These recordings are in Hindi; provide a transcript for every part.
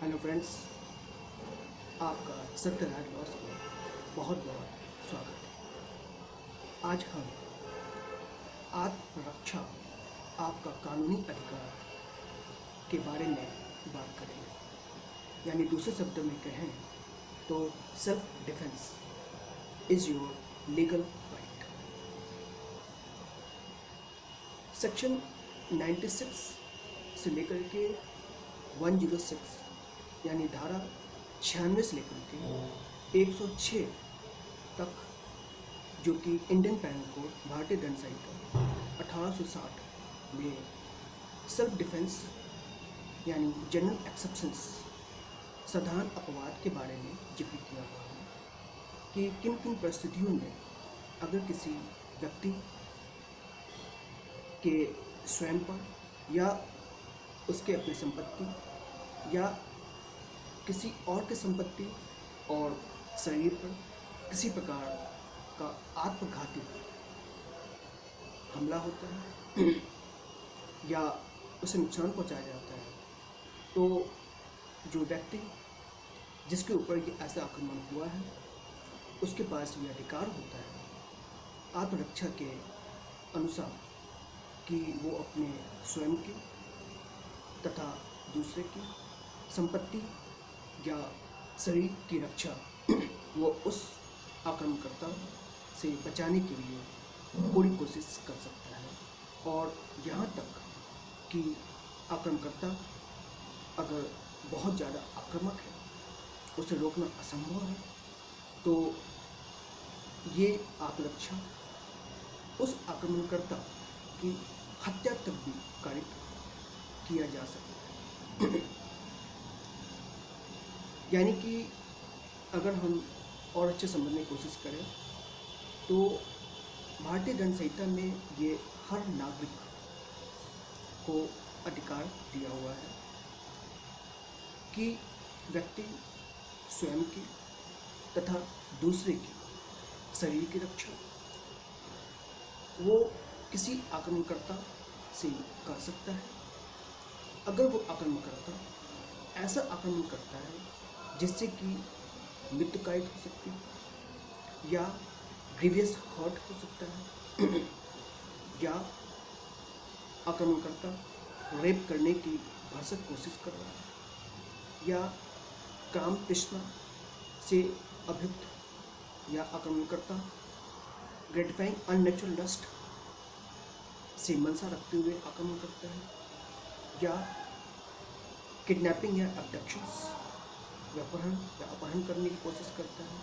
हेलो फ्रेंड्स, आपका सत्यराज लॉस में बहुत बहुत स्वागत है। आज हम आत्मरक्षा, आपका कानूनी अधिकार के बारे में बात करेंगे। यानी दूसरे शब्दों में कहें तो self defence is your legal right. Section 96 से लेकर के 106 यानी धारा 96 से लेकर के 106 तक, जो कि इंडियन पैनल कोड भारतीय दंड संहिता 1860 में सेल्फ डिफेंस यानी जनरल एक्सेप्शंस, साधारण अपवाद के बारे में जिक्र किया हुआ है कि किन किन परिस्थितियों में अगर किसी व्यक्ति के स्वयं पर या उसके अपनी संपत्ति या किसी और की संपत्ति और शरीर पर किसी प्रकार का आत्मघाती हमला होता है या उसे नुकसान पहुंचाया जाता है, तो जो व्यक्ति जिसके ऊपर ये ऐसा आक्रमण हुआ है उसके पास ये अधिकार होता है आत्मरक्षा के अनुसार कि वो अपने स्वयं की तथा दूसरे की संपत्ति या शरीर की रक्षा वो उस आक्रमणकर्ता से बचाने के लिए पूरी कोशिश कर सकता है। और यहाँ तक कि आक्रमणकर्ता अगर बहुत ज़्यादा आक्रामक है, उसे रोकना असंभव है, तो ये आत्मरक्षा उस आक्रमणकर्ता की हत्या तक भी कारित किया जा सकता है। यानी कि अगर हम और अच्छे समझने की कोशिश करें तो भारतीय दंड संहिता में ये हर नागरिक को अधिकार दिया हुआ है कि व्यक्ति स्वयं की तथा दूसरे की शरीर की रक्षा वो किसी आक्रमणकर्ता से कर सकता है। अगर वो आक्रमणकर्ता ऐसा आक्रमण करता है जिससे कि मृत्युकायित हो सकती है या ग्रीवियस हर्ट हो सकता है या आक्रमणकर्ता रेप करने की भरसक कोशिश कर रहा है या काम तृष्णा से अभियुक्त या आक्रमणकर्ता ग्रेटिफाइंग अननेचुरल लस्ट से मनसा रखते हुए आक्रमण करता है या किडनैपिंग या अबडक्शंस अपहरण करने की कोशिश करता है,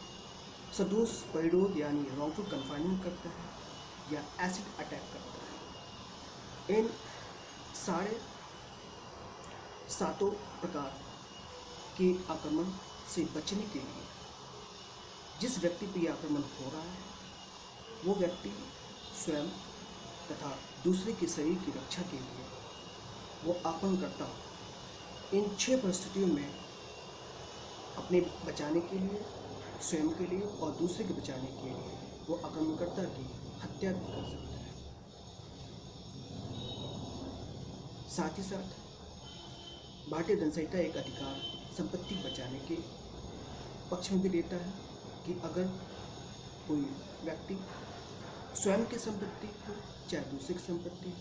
सदोष परिरोध यानी रॉन्गफुल कन्फाइनमेंट करता है या एसिड अटैक करता है। इन सारे सातों प्रकार के आक्रमण से बचने के लिए जिस व्यक्ति पर यह आक्रमण हो रहा है वो व्यक्ति स्वयं तथा दूसरे के शरीर की रक्षा के लिए वो आक्रमणकर्ता इन 6 परिस्थितियों में अपने बचाने के लिए, स्वयं के लिए और दूसरे के बचाने के लिए वो आक्रमणकर्ता की हत्या भी कर सकता है। साथ ही साथ भारतीय दंड संहिता एक अधिकार संपत्ति बचाने के पक्ष में भी देता है कि अगर कोई व्यक्ति स्वयं की संपत्ति हो चाहे दूसरे की संपत्ति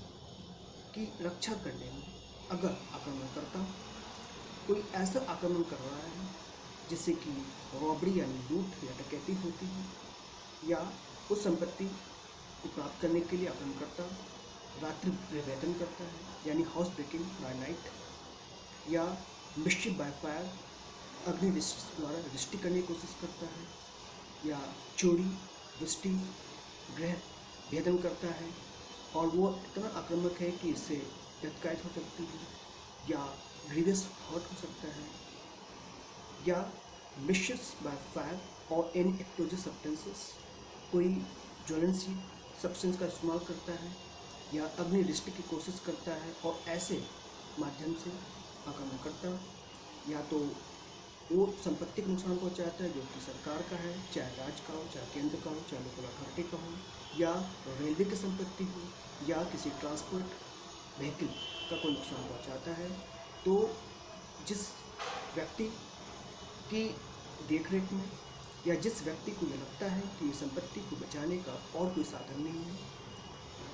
की रक्षा करने में अगर आक्रमणकर्ता कोई ऐसा आक्रमण कर रहा है जिससे कि रॉबरी यानी लूट या डकैती होती है या उस संपत्ति को प्राप्त करने के लिए आक्रमणकर्ता रात्रि वेतन करता है यानी हाउस ब्रेकिंग बाय नाइट या मिस्चिफ बाय फायर अग्नि द्वारा दृष्टि करने की कोशिश करता है या चोरी दृष्टि गृह भेदन करता है और वो इतना आक्रामक है कि इससे डकैत हो सकती है या ग्रीवियस हर्ट हो सकता है या मिस्चिफ बाय फायर और एनी एक्सप्लोजिव सब्सटेंसेस कोई ज्वलनशील सब्सटेंस का इस्तेमाल करता है या अग्नि दृष्टि की कोशिश करता है और ऐसे माध्यम से आक्रमण करता या तो वो संपत्ति को नुकसान पहुंचाता है जो कि सरकार का है, चाहे राज्य का हो, चाहे केंद्र का हो, चाहे लोकल अथॉरिटी का हो, या रेलवे की संपत्ति हो या किसी ट्रांसपोर्ट व्हीकल का कोई नुकसान पहुंचाता है। तो जिस व्यक्ति की देखरेख में, या जिस व्यक्ति को यह लगता है कि ये संपत्ति को बचाने का और कोई साधन नहीं है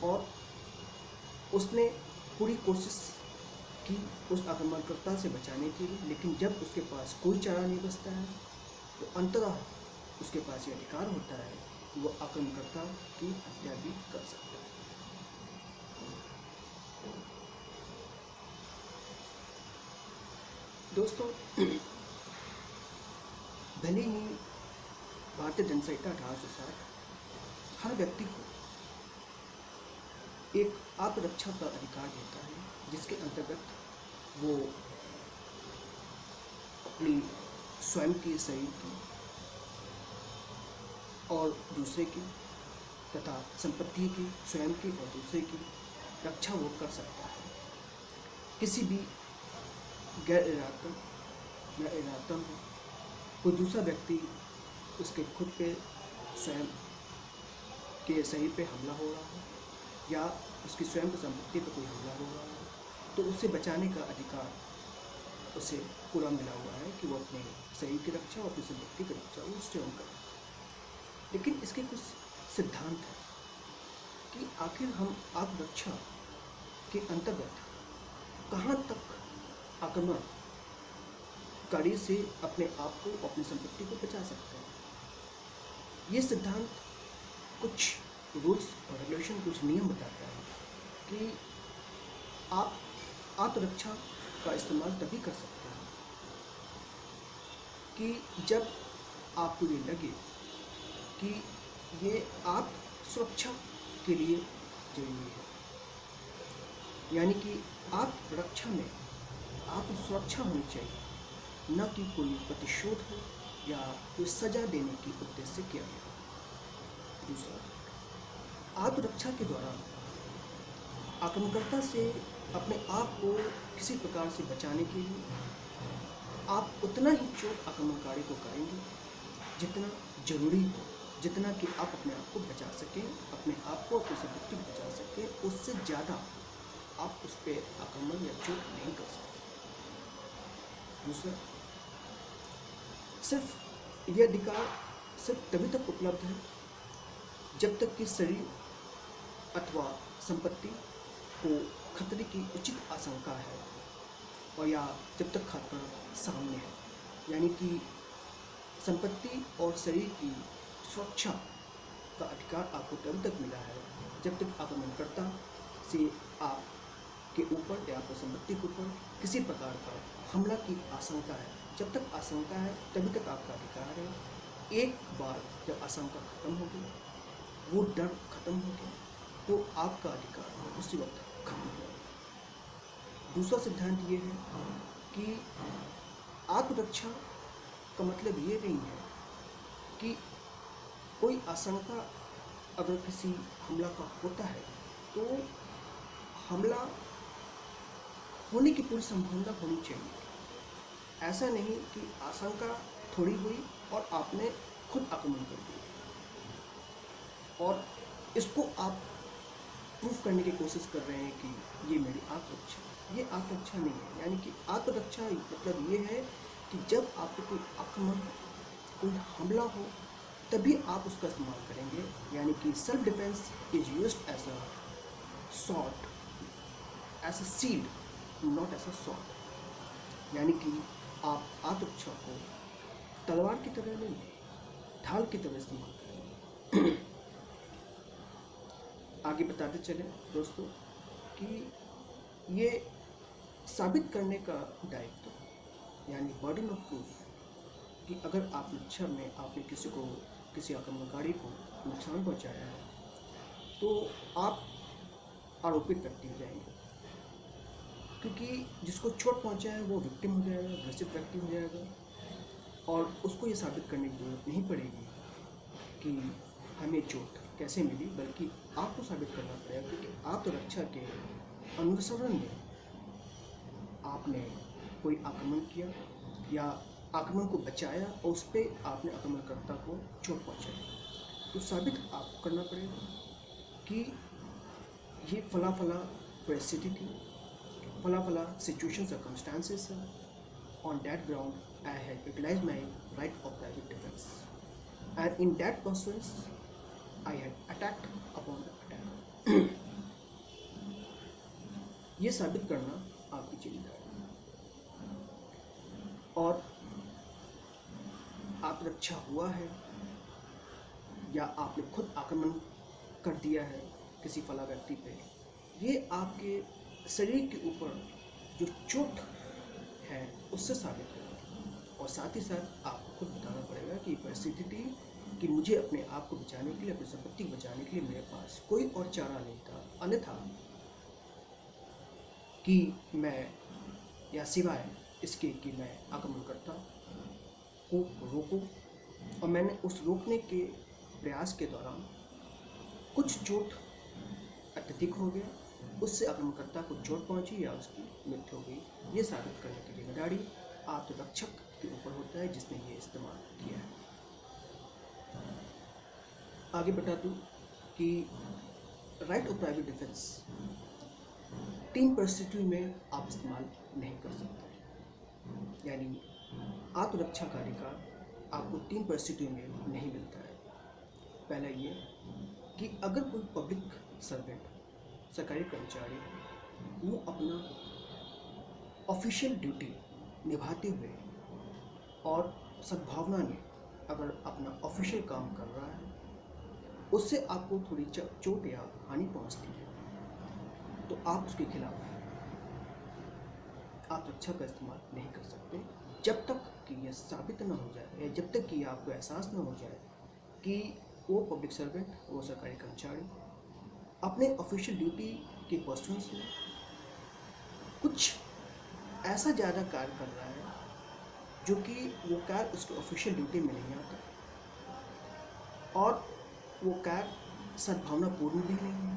और उसने पूरी कोशिश की उस आक्रमणकर्ता से बचाने के लिए, लेकिन जब उसके पास कोई चारा नहीं बचता है तो अंततः उसके पास ये अधिकार होता है कि वो आक्रमणकर्ता की हत्या भी कर सकता है। दोस्तों, भले ही भारतीय दंड संहिता 1860 हर व्यक्ति को एक आत्मरक्षा का अधिकार देता है, जिसके अंतर्गत वो अपनी स्वयं की, शरीर की और दूसरे की तथा संपत्ति की, स्वयं की और दूसरे की रक्षा वो कर सकता है। किसी भी गैर इरादतन या इरादतन हो कोई दूसरा व्यक्ति उसके खुद पे, स्वयं के शरीर पे हमला हो रहा हो या उसकी स्वयं की संपत्ति पर कोई हमला हो रहा हो, तो उससे बचाने का अधिकार उसे पूरा मिला हुआ है कि वो अपने शरीर की रक्षा और अपनी संपत्ति की रक्षा वो स्वयं करे। लेकिन इसके कुछ सिद्धांत हैं कि आखिर हम आत्मरक्षा के अंतर्गत कहाँ तक आक्रमणकारी से अपने आप को, अपनी संपत्ति को बचा सकते हैं। ये सिद्धांत कुछ रूल्स और रेगुलेशन, कुछ नियम बताता है कि आप आत्मरक्षा का इस्तेमाल तभी कर सकते हैं कि जब आपको ये लगे कि ये आप सुरक्षा के लिए जरूरी है, यानी कि आत्मरक्षा में आत्मसुरक्षा होनी चाहिए, न कि कोई प्रतिशोध हो या कोई सजा देने की उद्देश्य से किया गया। दूसरा, आत्मरक्षा के दौरान आक्रमणकर्ता से अपने आप को किसी प्रकार से बचाने के लिए आप उतना ही चोट आक्रमणकारी को करेंगे जितना जरूरी हो, जितना कि आप अपने आप को बचा सकें, अपने आप को, अपनी संपत्ति को बचा सकें। उससे ज़्यादा आप उस पर आक्रमण या चोट नहीं कर सकते। दूसरा, सिर्फ यह अधिकार सिर्फ तभी तक उपलब्ध है जब तक कि शरीर अथवा संपत्ति को खतरे की उचित आशंका है और या जब तक खतरा सामने है, यानी कि संपत्ति और शरीर की सुरक्षा का अधिकार आपको तब तक मिला है जब तक आक्रमणकर्ता से आपके ऊपर या आपकी संपत्ति के ऊपर किसी प्रकार का हमला की आशंका है। जब तक आशंका है तभी तक आपका अधिकार है। एक बार जब आशंका खत्म हो गई, वो डर खत्म हो गया, तो आपका अधिकार उसी वक्त खत्म हो गया। दूसरा सिद्धांत ये है कि आत्मरक्षा का मतलब ये नहीं है कि कोई आशंका अगर किसी हमला का होता है तो हमला होने की पूरी संभावना होनी चाहिए। ऐसा नहीं कि आशंका थोड़ी हुई और आपने खुद आक्रमण कर दिया और इसको आप प्रूफ करने की कोशिश कर रहे हैं कि ये मेरी आत्मरक्षा। ये आत्मरक्षा नहीं है। यानी कि आत्मरक्षा मतलब ये है कि जब आपको कोई आक्रमण, कोई हमला हो, तभी आप उसका इस्तेमाल करेंगे। यानी कि self defence is used as a sword, as a shield, not as a sword. यानी कि आप आत्मरक्षा को तलवार की तरह नहीं, ढाल की तरह इस्तेमाल करेंगे। आगे बताते चले दोस्तों कि ये साबित करने का दायित्व, यानी बर्डन ऑफ प्रूफ, कि अगर आत्मरक्षा में आपने किसी आक्रमणकारी को नुकसान पहुंचाया है तो आप आरोपित व्यक्ति हो जाएंगे, क्योंकि जिसको चोट पहुंचा है वो विक्टिम हो जाएगा, ग्रसित व्यक्ति हो जाएगा और उसको ये साबित करने की जरूरत नहीं पड़ेगी कि हमें चोट कैसे मिली, बल्कि आपको साबित करना पड़ेगा क्योंकि आत्मरक्षा के अनुसरण में आपने कोई आक्रमण किया या आक्रमण को बचाया और उस पर आपने आक्रमणकर्ता को चोट पहुंचाई। तो साबित आपको करना पड़ेगा कि ये फला फला परिस्थिति थी, फला फला सिचुएशन सर्कमस्टांसेस है On that ground, I had utilized my right of private defense, and in that pursuance, I had attacked upon the attacker. ये साबित करना आपकी जिम्मेदारी है। और आत्मरक्षा हुआ है या आपने खुद आक्रमण कर दिया है किसी फला व्यक्ति पे, ये आपके शरीर के ऊपर जो चोट है उससे साबित करेगा। और साथ ही साथ आपको खुद बताना पड़ेगा कि परिस्थिति थी कि मुझे अपने आप को बचाने के लिए, अपनी संपत्ति को बचाने के लिए मेरे पास कोई और चारा नहीं था, अन्यथा कि मैं या सिवाय इसके कि मैं आक्रमण करता को रोकूं। और मैंने उस रोकने के प्रयास के दौरान कुछ चोट अत्यधिक हो गया, उससे आक्रमणकर्ता को चोट पहुंची या उसकी मृत्यु हो गई। ये साबित करने की जिम्मेदारी आत्मरक्षक के ऊपर होता है जिसने ये इस्तेमाल किया है। आगे बता दूं कि राइट ऑफ प्राइवेट डिफेंस 3 परिस्थितियों में आप इस्तेमाल नहीं कर सकते, यानी आत्मरक्षा का अधिकार आपको 3 परिस्थितियों में नहीं मिलता है। पहला ये कि अगर कोई पब्लिक सर्वेंट, सरकारी कर्मचारी, वो अपना ऑफिशियल ड्यूटी निभाते हुए और सद्भावना में अगर अपना ऑफिशियल काम कर रहा है, उससे आपको थोड़ी चोट या हानि पहुंचती है, तो आप उसके खिलाफ आत्मरक्षा का इस्तेमाल नहीं कर सकते जब तक कि यह साबित न हो जाए या जब तक कि आपको एहसास न हो जाए कि वो पब्लिक सर्वेंट, वो सरकारी कर्मचारी अपने ऑफिशियल ड्यूटी के पर्सुएंस में कुछ ऐसा ज़्यादा कार्य कर रहा है जो कि वो कार्य उसके ऑफिशियल ड्यूटी में नहीं आता और वो कार्य सद्भावनापूर्ण भी नहीं है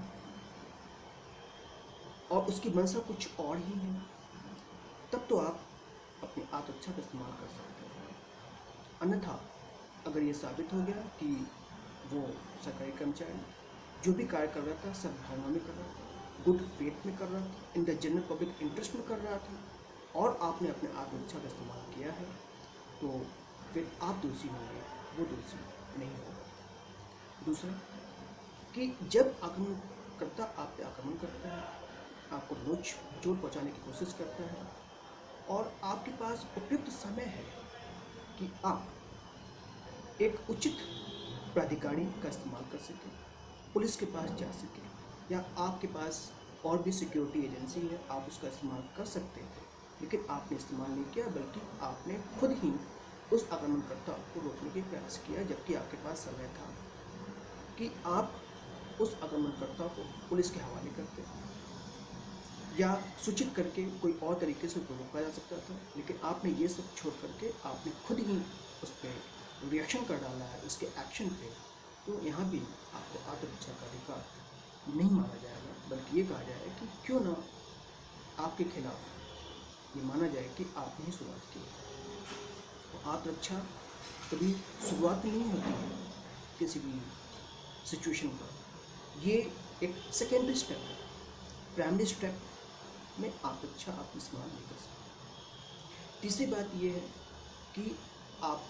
और उसकी मंशा कुछ और ही है, तब तो आप अपनी आत्मरक्षा का इस्तेमाल कर सकते हैं। अन्यथा अगर ये साबित हो गया कि वो सरकारी कर्मचारी जो भी कार्य कर रहा था सद्भावना में कर रहा था, गुड फेथ में कर रहा था, in the general public interest में कर रहा था और आपने अपने आत्मरक्षा का इस्तेमाल किया है, तो फिर आप दोषी होंगे, वो दोषी नहीं होगा। दूसरा कि जब आक्रमणकर्ता आप पे आक्रमण करता है, आपको चोट पहुंचाने की कोशिश करता है और आपके पास उपयुक्त समय है कि आप एक उचित प्राधिकारी का इस्तेमाल कर सकें, पुलिस के पास जा सकें या आपके पास और भी सिक्योरिटी एजेंसी है, आप उसका इस्तेमाल कर सकते थे, लेकिन आपने इस्तेमाल नहीं किया, बल्कि आपने खुद ही उस आक्रमणकर्ता को रोकने के प्रयास किया, जबकि आपके पास समय था कि आप उस आक्रमणकर्ता को पुलिस के हवाले करते या सूचित करके कोई और तरीके से उसको रोका जा सकता था, लेकिन आपने ये सब छोड़ करके आपने खुद ही उस पर रिएक्शन कर डाला है, उसके एक्शन पे। तो यहाँ भी आपको आत्मरक्षा का अधिकार नहीं माना जाएगा, बल्कि ये कहा जाएगा कि क्यों ना आपके खिलाफ ये माना जाए कि आपने ही शुरुआत की। तो आत्मरक्षा कभी शुरुआत नहीं होती है किसी भी सिचुएशन का, ये एक सेकेंडरी स्टेप है। प्राइमरी स्टेप में आत्मरक्षा आप इस्तेमाल नहीं कर सकते। तीसरी बात यह है कि आप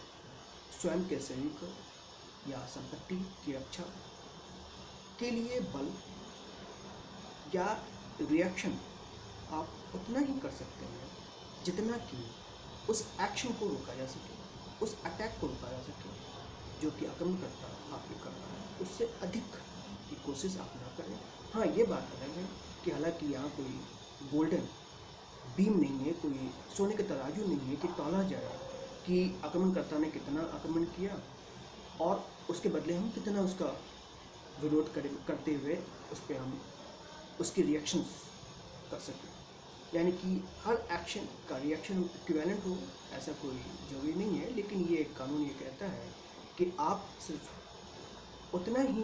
स्वयं के शरीर को या संपत्ति की रक्षा के लिए बल या रिएक्शन आप उतना ही कर सकते हैं जितना कि उस एक्शन को रोका जा सके, उस अटैक को रोका जा सके जो कि आक्रमणकर्ता आप पे कर रहा है, उससे अधिक की कोशिश आप ना करें। हाँ, ये बात अलग है कि हालांकि यहाँ कोई गोल्डन बीम नहीं है, कोई सोने के तराजू नहीं है कि तौला जाए कि आक्रमणकर्ता ने कितना आक्रमण किया और उसके बदले हम कितना उसका विरोध करते हुए उस पर हम उसकी रिएक्शंस कर सकें। यानी कि हर एक्शन का रिएक्शन इक्विवेलेंट हो ऐसा कोई जरूरी नहीं है, लेकिन ये कानून ये कहता है कि आप सिर्फ उतना ही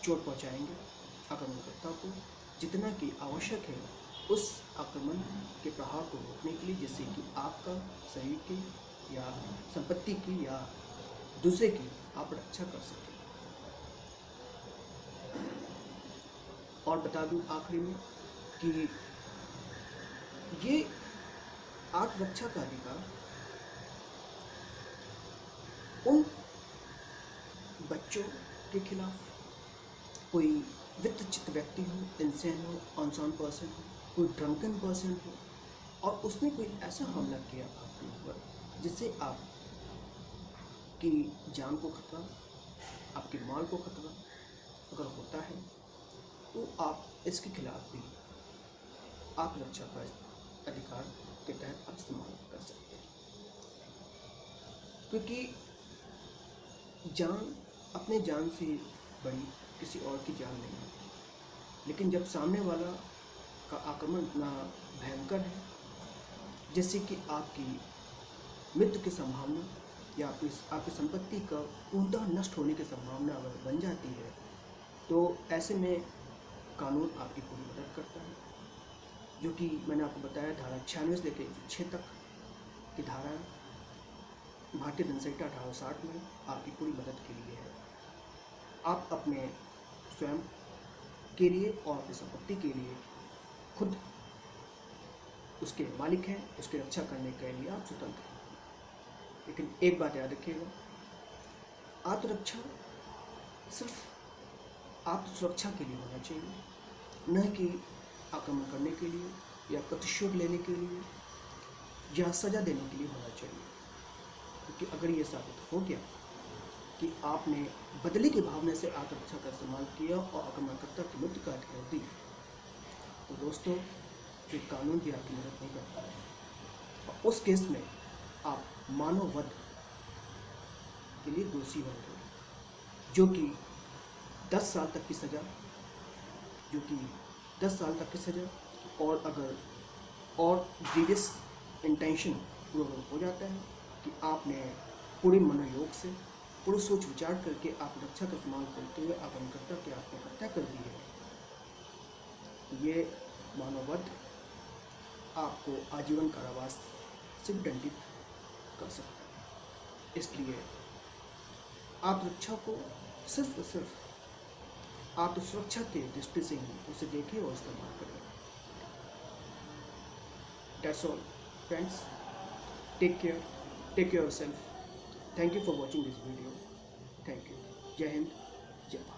चोट पहुंचाएंगे आक्रमणकर्ता को जितना कि आवश्यक है उस आक्रमण के प्रहार को रोकने के लिए, जिससे कि आपका शरीर की या संपत्ति की या दूसरे की आप रक्षा कर सकें। और बता दूं आखिरी में कि ये आत्मरक्षा का अधिकार उन बच्चों के खिलाफ, कोई वित्तचित व्यक्ति हो, इंसान हो, अनसान पर्सन हो, कोई ड्रंकन पर्सन हो, और उसने कोई ऐसा हमला किया आपके ऊपर जिससे आपकी जान को खतरा, आपके माल को खतरा अगर होता है, तो आप इसके खिलाफ भी आत्मरक्षा का अधिकार के तहत आप इस्तेमाल कर सकते हैं। क्योंकि जान, अपने जान से बड़ी किसी और की जान नहीं है, लेकिन जब सामने वाला का आक्रमण इतना भयंकर है, जैसे कि आपकी मृत्यु की संभावना या आपकी संपत्ति का पूर्णतः नष्ट होने की संभावना अगर बन जाती है, तो ऐसे में कानून आपकी पूरी मदद करता है, जो कि मैंने आपको बताया धारा 96 से लेकर 106 तक की धारा भारतीय दंड संहिता 1860 में आपकी पूरी मदद के लिए है। आप अपने स्वयं के लिए और अपनी संपत्ति के लिए खुद उसके मालिक हैं, उसकी रक्षा करने के लिए आप स्वतंत्र हैं। लेकिन एक बात याद रखिएगा, आत्मरक्षा सिर्फ आत्मसुरक्षा के लिए होना चाहिए, न कि आक्रमण करने के लिए या प्रतिशोध लेने के लिए या सजा देने के लिए होना चाहिए। क्योंकि अगर ये साबित हो गया कि आपने बदले की भावना से आत्मरक्षा का इस्तेमाल किया और आक्रमणकर्ता की मृत्यु का कर दी, तो दोस्तों फिर कानून भी आपकी मदद नहीं करता है, और उस केस में आप मानव वध के लिए दोषी होंगे, जो कि 10 साल तक की सज़ा, और अगर और ग्रीवियस इंटेंशन पूरा हो जाता है कि आपने पूरे मनोयोग से, पूरे सोच विचार करके आप रक्षा का इस्तेमाल करते हुए आक्रमणकर्ता की आपने हत्या कर दी है, ये मानववध आपको आजीवन कारावास से दंडित कर सकता है। इसलिए आत्मरक्षा को सिर्फ और सिर्फ आत्मसुरक्षा के दृष्टि से ही उसे देखें और इस्तेमाल करें। That's all, friends. Take care of yourself. Thank you for watching this video. Thank you. Jai Hind, Jai Bharat.